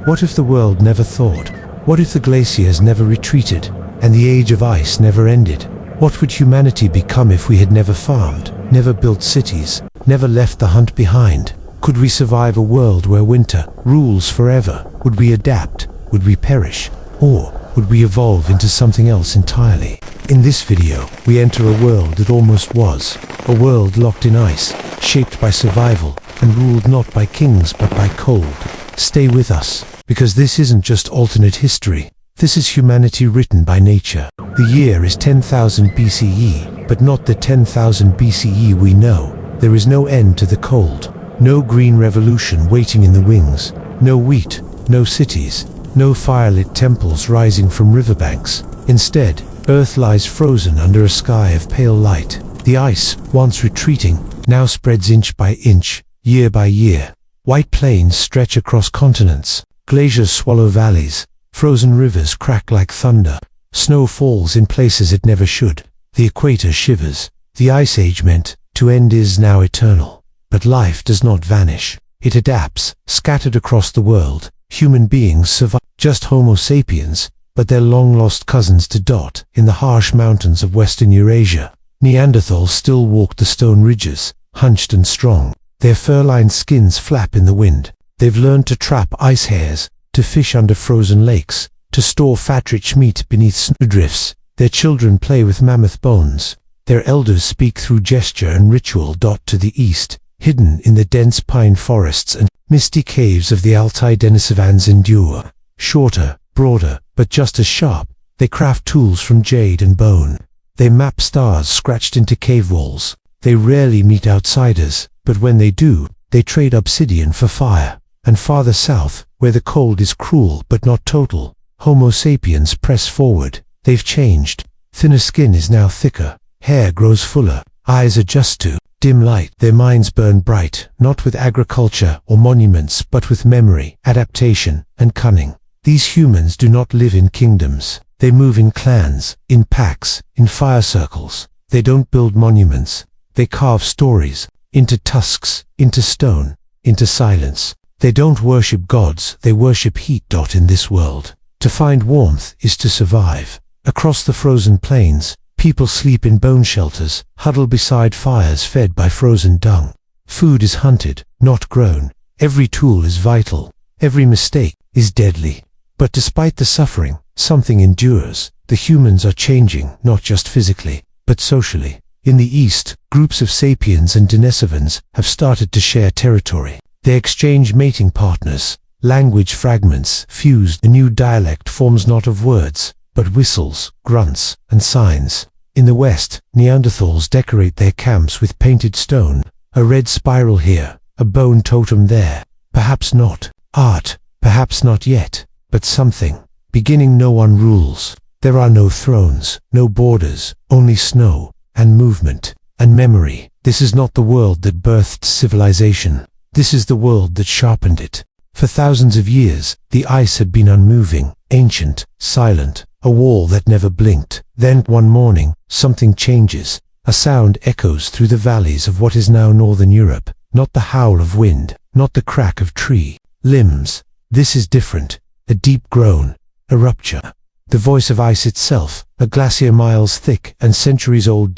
What if the world never thawed? What if the glaciers never retreated, and the age of ice never ended? What would humanity become if we had never farmed, never built cities, never left the hunt behind? Could we survive a world where winter rules forever? Would we adapt? Would we perish? Or would we evolve into something else entirely? In this video, we enter a world that almost was. A world locked in ice, shaped by survival, and ruled not by kings but by cold. Stay with us, because this isn't just alternate history. This is humanity written by nature. The year is 10,000 BCE, but not the 10,000 BCE we know. There is no end to the cold. No green revolution waiting in the wings. No wheat, no cities, no firelit temples rising from riverbanks. Instead, Earth lies frozen under a sky of pale light. The ice, once retreating, now spreads inch by inch, year by year. White plains stretch across continents. Glaciers swallow valleys. Frozen rivers crack like thunder. Snow falls in places it never should. The equator shivers. The Ice Age meant to end is now eternal. But life does not vanish. It adapts, scattered across the world. Human beings survive, just Homo sapiens, but their long-lost cousins to dot in the harsh mountains of western Eurasia. Neanderthals still walked the stone ridges, hunched and strong. Their fur-lined skins flap in the wind. They've learned to trap ice hares, to fish under frozen lakes, to store fat-rich meat beneath snowdrifts. Their children play with mammoth bones. Their elders speak through gesture and ritual. To the east, hidden in the dense pine forests and misty caves of the Altai, Denisovans endure. Shorter, broader, but just as sharp, they craft tools from jade and bone. They map stars scratched into cave walls. They rarely meet outsiders, but when they do, they trade obsidian for fire. And farther south, where the cold is cruel but not total, Homo sapiens press forward. They've changed. Thinner skin is now thicker. Hair grows fuller. Eyes adjust to dim light. Their minds burn bright, not with agriculture or monuments, but with memory, adaptation, and cunning. These humans do not live in kingdoms. They move in clans, in packs, in fire circles. They don't build monuments. They carve stories, into tusks, into stone, into silence. They don't worship gods, they worship heat. In this world, to find warmth is to survive. Across the frozen plains, people sleep in bone shelters, huddle beside fires fed by frozen dung. Food is hunted, not grown. Every tool is vital. Every mistake is deadly. But despite the suffering, something endures. The humans are changing, not just physically, but socially. In the east, groups of sapiens and Denisovans have started to share territory. They exchange mating partners. Language fragments fused. A new dialect forms not of words, but whistles, grunts, and signs. In the west, Neanderthals decorate their camps with painted stone. A red spiral here, a bone totem there. Perhaps not art, perhaps not yet, but something. Beginning, no one rules. There are no thrones, no borders, only snow, and movement, and memory. This is not the world that birthed civilization. This is the world that sharpened it. For thousands of years, the ice had been unmoving, ancient, silent, a wall that never blinked. Then, one morning, something changes. A sound echoes through the valleys of what is now northern Europe. Not the howl of wind, not the crack of tree limbs. This is different. A deep groan, a rupture. The voice of ice itself, a glacier miles thick and centuries-old,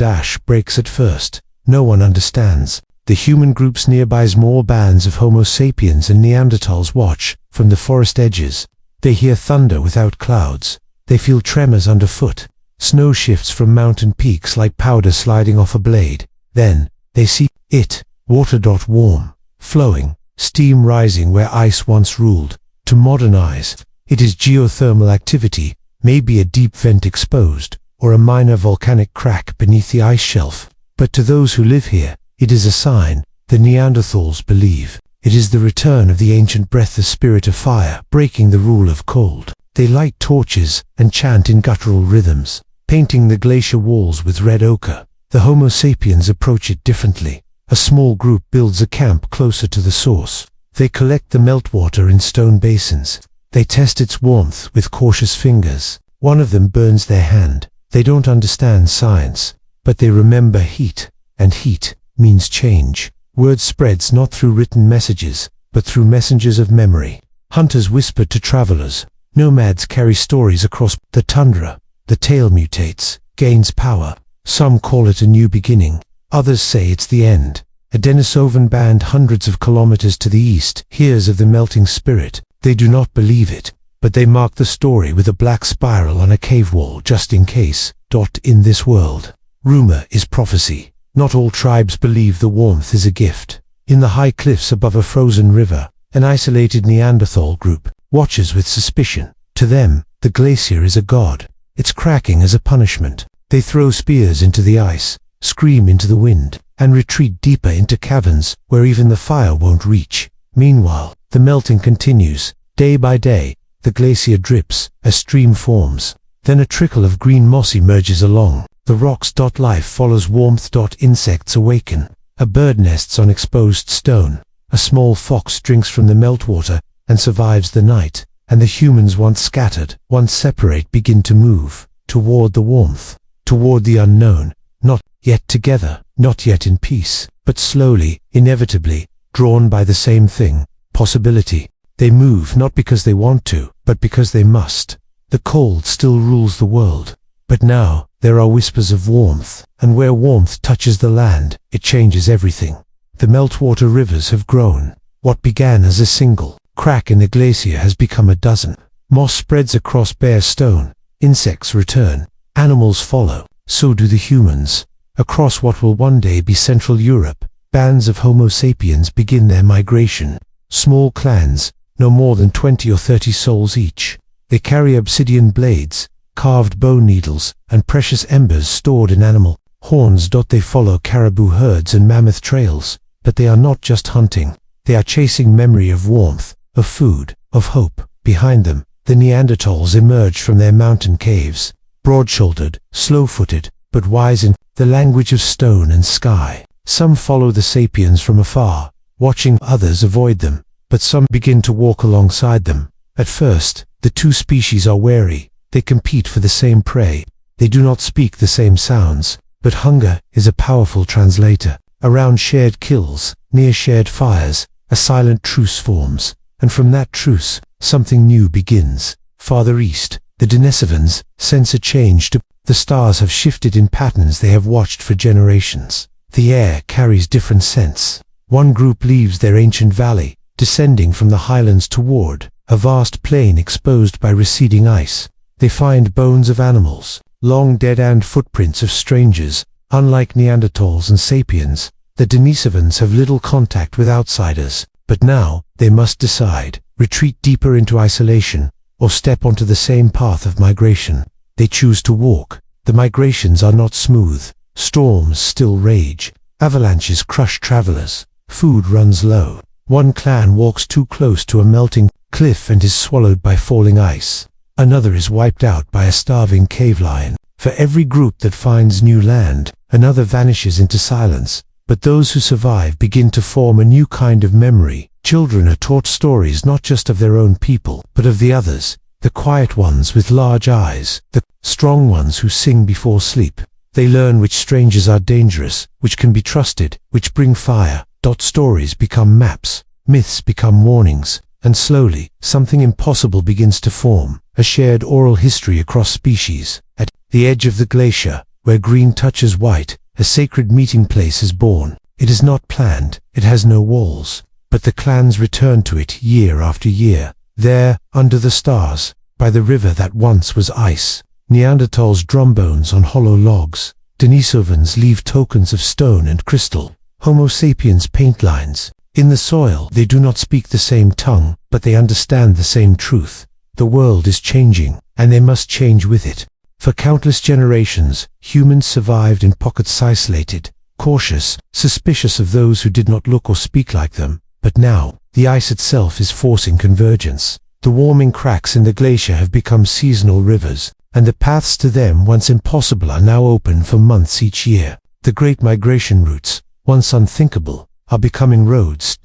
breaks at first. No one understands. The human groups nearby, small bands of Homo sapiens and Neanderthals, watch from the forest edges. They hear thunder without clouds. They feel tremors underfoot. Snow shifts from mountain peaks like powder sliding off a blade. Then, they see it. Water. Warm, flowing, steam rising where ice once ruled. To modernize, it is geothermal activity, maybe a deep vent exposed, or a minor volcanic crack beneath the ice shelf. But to those who live here, it is a sign. The Neanderthals believe it is the return of the ancient breath, the spirit of fire, breaking the rule of cold. They light torches and chant in guttural rhythms, painting the glacier walls with red ochre. The Homo sapiens approach it differently. A small group builds a camp closer to the source. They collect the meltwater in stone basins. They test its warmth with cautious fingers. One of them burns their hand. They don't understand science, but they remember heat, and heat means change. Word spreads not through written messages, but through messengers of memory. Hunters whispered to travelers. Nomads carry stories across the tundra. The tale mutates, gains power. Some call it a new beginning. Others say it's the end. A Denisovan band hundreds of kilometers to the east hears of the melting spirit. They do not believe it, but they mark the story with a black spiral on a cave wall just in case. In this world, rumor is prophecy. Not all tribes believe the warmth is a gift. In the high cliffs above a frozen river, an isolated Neanderthal group watches with suspicion. To them, the glacier is a god. Its cracking is a punishment. They throw spears into the ice, scream into the wind, and retreat deeper into caverns where even the fire won't reach. Meanwhile, the melting continues. Day by day, the glacier drips, a stream forms. Then a trickle of green moss emerges along the rocks. Life follows warmth. Insects awaken. A bird nests on exposed stone. A small fox drinks from the meltwater and survives the night. And the humans, once scattered, once separate, begin to move toward the warmth, toward the unknown. Not yet together, not yet in peace, but slowly, inevitably, drawn by the same thing, possibility. They move not because they want to, but because they must. The cold still rules the world. But now, there are whispers of warmth, and where warmth touches the land, it changes everything. The meltwater rivers have grown. What began as a single crack in the glacier has become a dozen. Moss spreads across bare stone. Insects return. Animals follow. So do the humans. Across what will one day be Central Europe, bands of Homo sapiens begin their migration. Small clans, no more than 20 or 30 souls each. They carry obsidian blades, carved bone needles, and precious embers stored in animal horns. They follow caribou herds and mammoth trails, but they are not just hunting. They are chasing memory of warmth, of food, of hope. Behind them, the Neanderthals emerge from their mountain caves, broad-shouldered, slow-footed, but wise in the language of stone and sky. Some follow the sapiens from afar, watching. Others avoid them, but some begin to walk alongside them. At first, the two species are wary. They compete for the same prey. They do not speak the same sounds, but hunger is a powerful translator. Around shared kills, near shared fires, a silent truce forms, and from that truce, something new begins. Farther east, the Denisovans sense a change. The stars have shifted in patterns they have watched for generations. The air carries different scents. One group leaves their ancient valley, descending from the highlands toward a vast plain exposed by receding ice. They find bones of animals, long dead, and footprints of strangers. Unlike Neanderthals and sapiens, the Denisovans have little contact with outsiders. But now, they must decide: retreat deeper into isolation, or step onto the same path of migration. They choose to walk. The migrations are not smooth. Storms still rage. Avalanches crush travelers. Food runs low. One clan walks too close to a melting cliff and is swallowed by falling ice. Another is wiped out by a starving cave lion. For every group that finds new land, another vanishes into silence. But those who survive begin to form a new kind of memory. Children are taught stories not just of their own people, but of the others. The quiet ones with large eyes, the strong ones who sing before sleep. They learn which strangers are dangerous, which can be trusted, which bring fire. Stories become maps, myths become warnings, and slowly, something impossible begins to form, a shared oral history across species. At the edge of the glacier, where green touches white, a sacred meeting place is born. It is not planned, it has no walls, but the clans return to it year after year. There, under the stars, by the river that once was ice, Neanderthals drum bones on hollow logs. Denisovans leave tokens of stone and crystal. Homo sapiens paint lines. In the soil, they do not speak the same tongue, but they understand the same truth. The world is changing, and they must change with it. For countless generations, humans survived in pockets, isolated, cautious, suspicious of those who did not look or speak like them. But now, the ice itself is forcing convergence. The warming cracks in the glacier have become seasonal rivers, and the paths to them, once impossible, are now open for months each year. The great migration routes, once unthinkable, are becoming roads.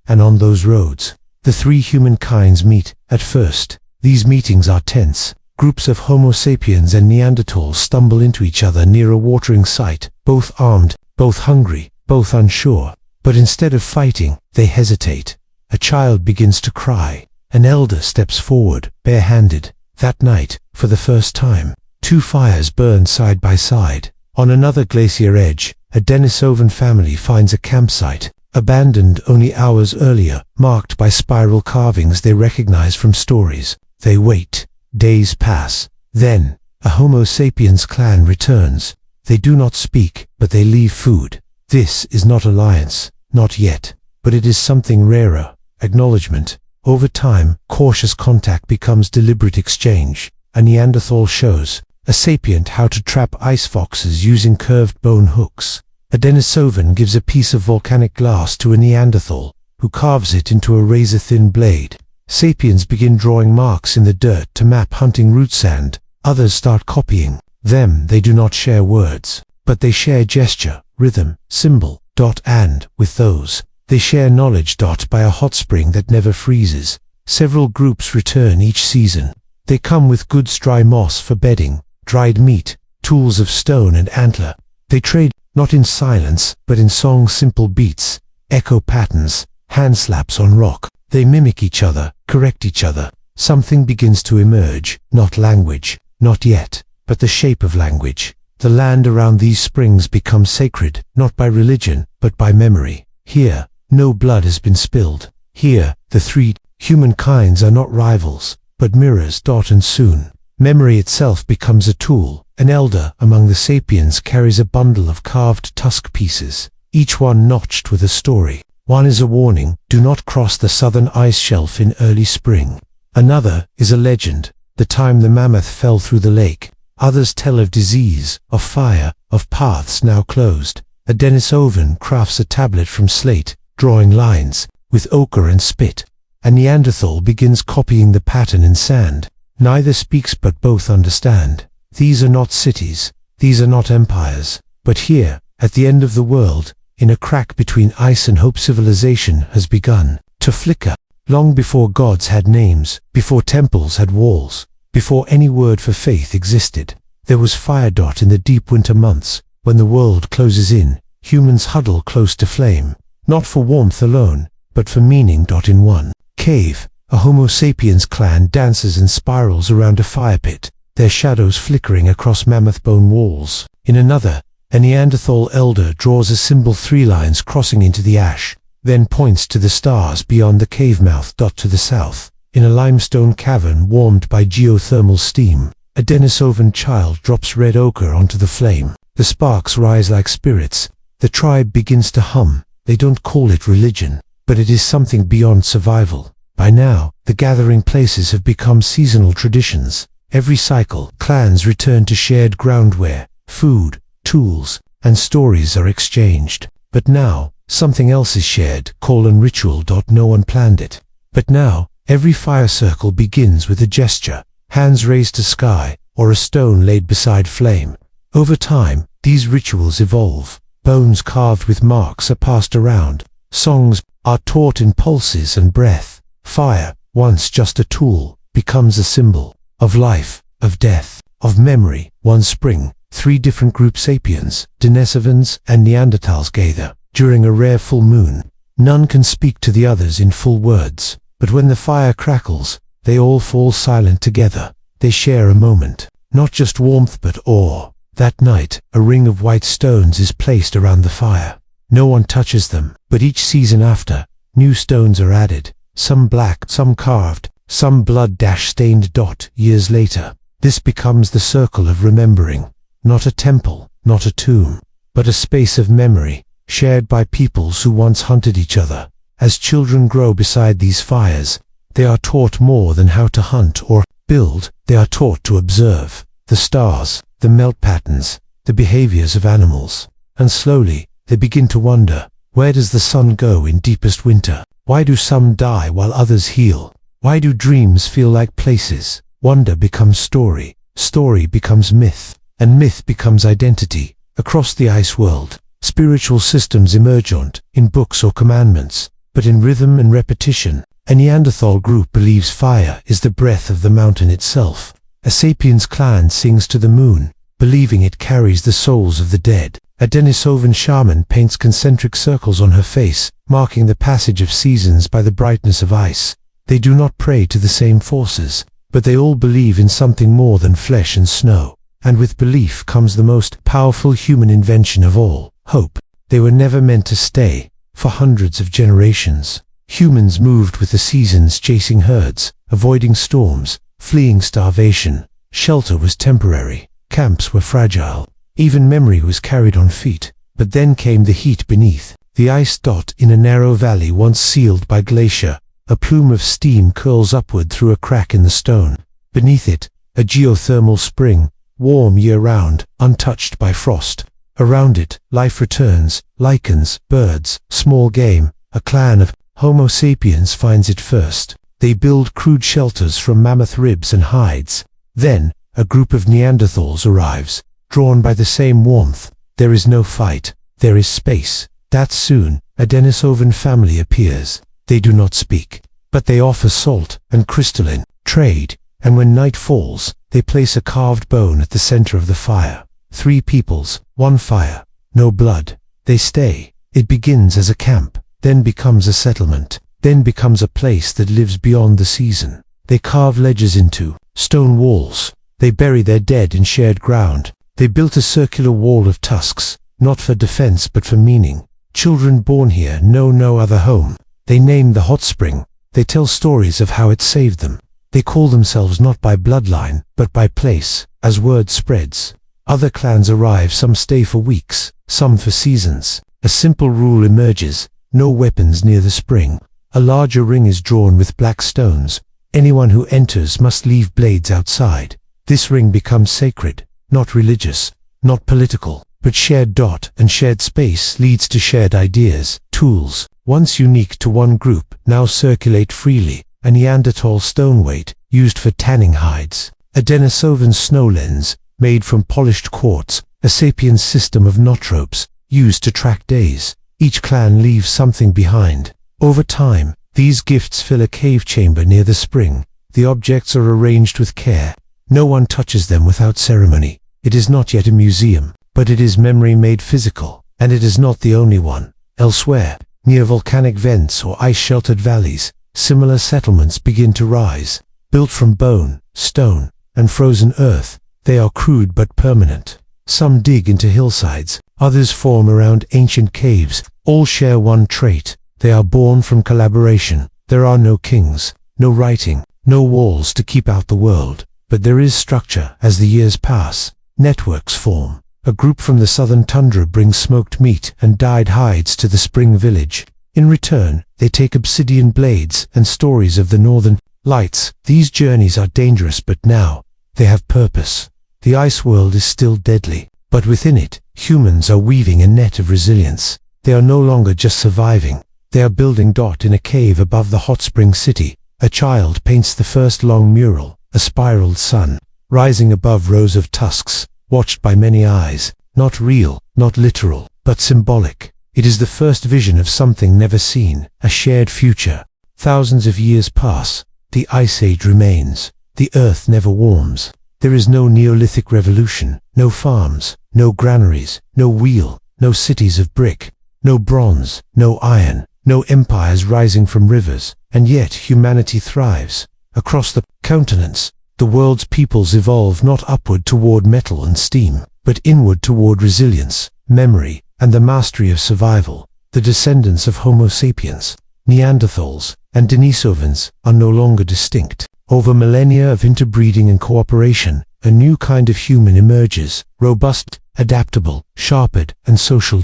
And on those roads, the three humankinds meet. At first, these meetings are tense. Groups of Homo sapiens and Neanderthals stumble into each other near a watering site, both armed, both hungry, both unsure. But instead of fighting, they hesitate. A child begins to cry. An elder steps forward, barehanded. That night, for the first time, two fires burn side by side. On another glacier edge, a Denisovan family finds a campsite, abandoned only hours earlier, marked by spiral carvings they recognize from stories. They wait. Days pass. Then, a Homo sapiens clan returns. They do not speak, but they leave food. This is not alliance, not yet, but it is something rarer, acknowledgement. Over time, cautious contact becomes deliberate exchange. A Neanderthal shows a sapient how to trap ice foxes using curved bone hooks. A Denisovan gives a piece of volcanic glass to a Neanderthal, who carves it into a razor-thin blade. Sapiens begin drawing marks in the dirt to map hunting root sand. Others start copying them. They do not share words, but they share gesture, rhythm, symbol, and, with those, they share knowledge. By a hot spring that never freezes, several groups return each season. They come with goods: dry moss for bedding, dried meat, tools of stone and antler. They trade, not in silence, but in song, simple beats, echo patterns, hand slaps on rock. They mimic each other, correct each other. Something begins to emerge, not language, not yet, but the shape of language. The land around these springs becomes sacred, not by religion, but by memory. Here, no blood has been spilled. Here, the three humankinds are not rivals, but mirrors. And soon, memory itself becomes a tool. An elder among the sapiens carries a bundle of carved tusk pieces, each one notched with a story. One is a warning: do not cross the southern ice shelf in early spring. Another is a legend: the time the mammoth fell through the lake. Others tell of disease, of fire, of paths now closed. A Denisovan crafts a tablet from slate, drawing lines with ochre and spit. A Neanderthal begins copying the pattern in sand. Neither speaks, but both understand. These are not cities, these are not empires, but here, at the end of the world, in a crack between ice and hope, civilization has begun to flicker. Long before gods had names, before temples had walls, before any word for faith existed, there was fire. In the deep winter months, when the world closes in, humans huddle close to flame, not for warmth alone, but for meaning. In one cave, a Homo sapiens clan dances and spirals around a fire pit, their shadows flickering across mammoth bone walls. In another, a Neanderthal elder draws a symbol: 3 lines crossing into the ash, then points to the stars beyond the cave mouth. To the south, in a limestone cavern warmed by geothermal steam, a Denisovan child drops red ochre onto the flame. The sparks rise like spirits. The tribe begins to hum. They don't call it religion, but it is something beyond survival. By now, the gathering places have become seasonal traditions. Every cycle, clans return to shared ground where food, tools, and stories are exchanged. But now, something else is shared: ritual. No one planned it. But now, every fire circle begins with a gesture, hands raised to sky, or a stone laid beside flame. Over time, these rituals evolve. Bones carved with marks are passed around. Songs are taught in pulses and breath. Fire, once just a tool, becomes a symbol of life, of death, of memory. One spring, 3 different groups: sapiens, Denisovans, and Neanderthals gather. During a rare full moon, none can speak to the others in full words, but when the fire crackles, they all fall silent together. They share a moment, not just warmth but awe. That night, a ring of white stones is placed around the fire. No one touches them, but each season after, new stones are added, some black, some carved, some blood-stained. Years later, this becomes the circle of remembering. Not a temple, not a tomb, but a space of memory, shared by peoples who once hunted each other. As children grow beside these fires, they are taught more than how to hunt or build. They are taught to observe the stars, the melt patterns, the behaviors of animals. And slowly, they begin to wonder, where does the sun go in deepest winter? Why do some die while others heal? Why do dreams feel like places? Wonder becomes story, story becomes myth, and myth becomes identity. Across the ice world, spiritual systems emerge not in books or commandments, but in rhythm and repetition. A Neanderthal group believes fire is the breath of the mountain itself. A sapiens clan sings to the moon, believing it carries the souls of the dead. A Denisovan shaman paints concentric circles on her face, marking the passage of seasons by the brightness of ice. They do not pray to the same forces, but they all believe in something more than flesh and snow. And with belief comes the most powerful human invention of all, hope. They were never meant to stay. For hundreds of generations, humans moved with the seasons, chasing herds, avoiding storms, fleeing starvation. Shelter was temporary. Camps were fragile. Even memory was carried on feet. But then came the heat beneath. The ice dot in a narrow valley once sealed by glacier. A plume of steam curls upward through a crack in the stone. Beneath it, a geothermal spring, warm year-round, untouched by frost. Around it, life returns, lichens, birds, small game. A clan of Homo sapiens finds it first. They build crude shelters from mammoth ribs and hides. Then, a group of Neanderthals arrives, drawn by the same warmth. There is no fight, there is space. That soon, a Denisovan family appears. They do not speak, but they offer salt and crystalline trade, and when night falls, they place a carved bone at the center of the fire. 3 peoples, 1 fire, no blood. They stay. It begins as a camp, then becomes a settlement, then becomes a place that lives beyond the season. They carve ledges into stone walls. They bury their dead in shared ground. They built a circular wall of tusks, not for defense but for meaning. Children born here know no other home. They name the hot spring. They tell stories of how it saved them. They call themselves not by bloodline, but by place. As word spreads, other clans arrive. Some stay for weeks, some for seasons. A simple rule emerges: no weapons near the spring. A larger ring is drawn with black stones. Anyone who enters must leave blades outside. This ring becomes sacred, not religious, not political, but shared. And shared space leads to shared ideas. Tools, once unique to one group, now circulate freely. A Neanderthal stone weight, used for tanning hides. A Denisovan snow lens, made from polished quartz. A sapiens system of knot ropes, used to track days. Each clan leaves something behind. Over time, these gifts fill a cave chamber near the spring. The objects are arranged with care. No one touches them without ceremony. It is not yet a museum, but it is memory made physical, and it is not the only one. Elsewhere, near volcanic vents or ice-sheltered valleys, similar settlements begin to rise. Built from bone, stone, and frozen earth, they are crude but permanent. Some dig into hillsides, others form around ancient caves. All share one trait: they are born from collaboration. There are no kings, no writing, no walls to keep out the world. But there is structure. As the years pass, networks form. A group from the southern tundra brings smoked meat and dyed hides to the spring village. In return, they take obsidian blades and stories of the northern lights. These journeys are dangerous, but now they have purpose. The ice world is still deadly, but within it, humans are weaving a net of resilience. They are no longer just surviving. They are building. In a cave above the hot spring city, a child paints the first long mural, a spiraled sun, rising above rows of tusks, watched by many eyes, not real, not literal, but symbolic. It is the first vision of something never seen, a shared future. Thousands of years pass. The Ice Age remains. The earth never warms. There is no Neolithic revolution, no farms, no granaries, no wheel, no cities of brick, no bronze, no iron, no empires rising from rivers. And yet humanity thrives. Across the continents, the world's peoples evolve not upward toward metal and steam, but inward toward resilience, memory, and the mastery of survival. The descendants of Homo sapiens, Neanderthals, and Denisovans are no longer distinct. Over millennia of interbreeding and cooperation, a new kind of human emerges, robust, adaptable, sharpened, and social.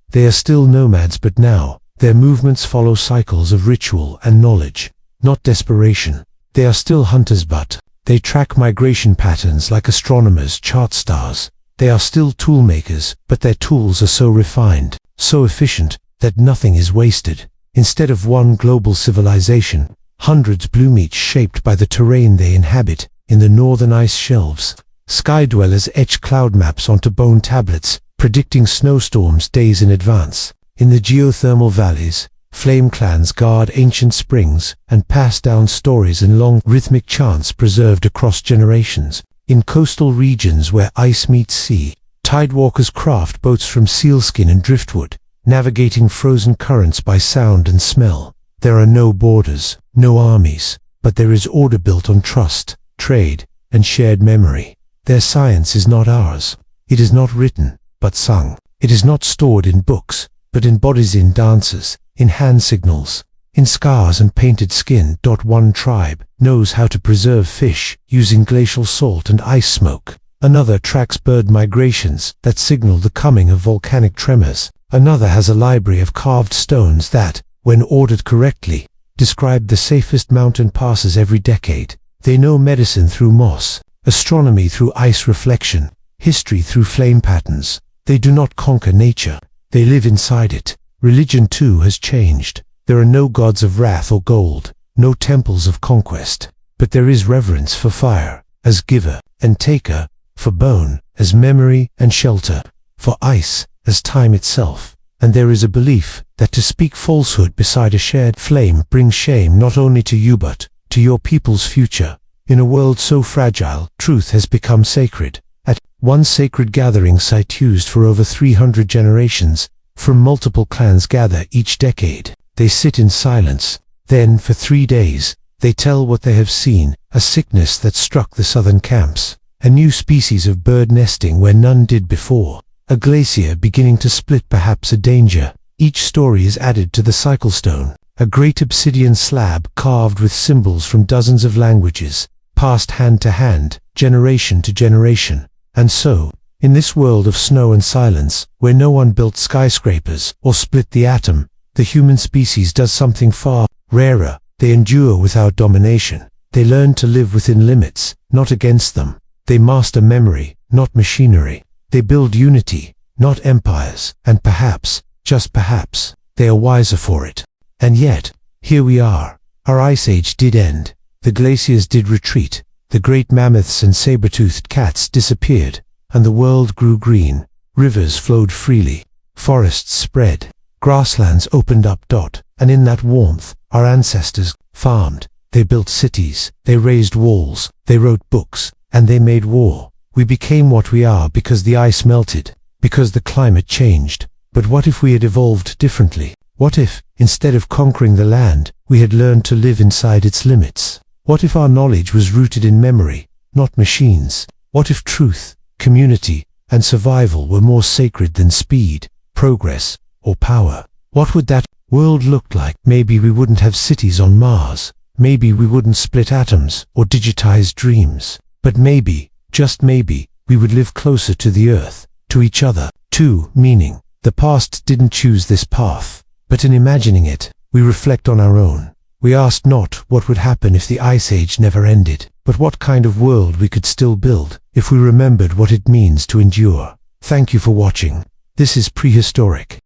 They are still nomads, but now, their movements follow cycles of ritual and knowledge, not desperation. They are still hunters, but they track migration patterns like astronomers chart stars. They are still toolmakers, but their tools are so refined, so efficient, that nothing is wasted. Instead of one global civilization, hundreds bloom, each shaped by the terrain they inhabit. In the northern ice shelves, sky dwellers etch cloud maps onto bone tablets, predicting snowstorms days in advance. In the geothermal valleys, flame clans guard ancient springs and pass down stories in long, rhythmic chants preserved across generations. In coastal regions where ice meets sea, tidewalkers craft boats from sealskin and driftwood, navigating frozen currents by sound and smell. There are no borders, no armies, but there is order built on trust, trade, and shared memory. Their science is not ours. It is not written, but sung. It is not stored in books, but embodies in dances, in hand signals, in scars and painted skin. One tribe knows how to preserve fish using glacial salt and ice smoke. Another tracks bird migrations that signal the coming of volcanic tremors. Another has a library of carved stones that, when ordered correctly, describe the safest mountain passes every decade. They know medicine through moss, astronomy through ice reflection, history through flame patterns. They do not conquer nature. They live inside it. Religion too has changed. There are no gods of wrath or gold, no temples of conquest, but there is reverence for fire, as giver and taker, for bone, as memory and shelter, for ice, as time itself. And there is a belief that to speak falsehood beside a shared flame brings shame not only to you but to your people's future. In a world so fragile, truth has become sacred. At one sacred gathering site used for over 300 generations, from multiple clans gather each decade. They sit in silence. Then, for 3 days, they tell what they have seen: a sickness that struck the southern camps, a new species of bird nesting where none did before, a glacier beginning to split, perhaps a danger. Each story is added to the cycle stone, a great obsidian slab carved with symbols from dozens of languages, passed hand to hand, generation to generation. And so, in this world of snow and silence, where no one built skyscrapers or split the atom, the human species does something far rarer. They endure without domination. They learn to live within limits, not against them. They master memory, not machinery. They build unity, not empires, and perhaps, just perhaps, they are wiser for it. And yet, here we are. Our ice age did end. The glaciers did retreat. The great mammoths and saber-toothed cats disappeared, and the world grew green. Rivers flowed freely. Forests spread. Grasslands opened up. And in that warmth, our ancestors farmed. They built cities. They raised walls. They wrote books. And they made war. We became what we are because the ice melted, because the climate changed. But what if we had evolved differently? What if, instead of conquering the land, we had learned to live inside its limits? What if our knowledge was rooted in memory, not machines? What if truth, community, and survival were more sacred than speed, progress, or power? What would that world look like? Maybe we wouldn't have cities on Mars. Maybe we wouldn't split atoms or digitize dreams. But maybe, just maybe, we would live closer to the earth, to each other, to meaning. The past didn't choose this path, but in imagining it, we reflect on our own. We asked not what would happen if the ice age never ended, but what kind of world we could still build if we remembered what it means to endure. Thank you for watching. This is Prehistoric.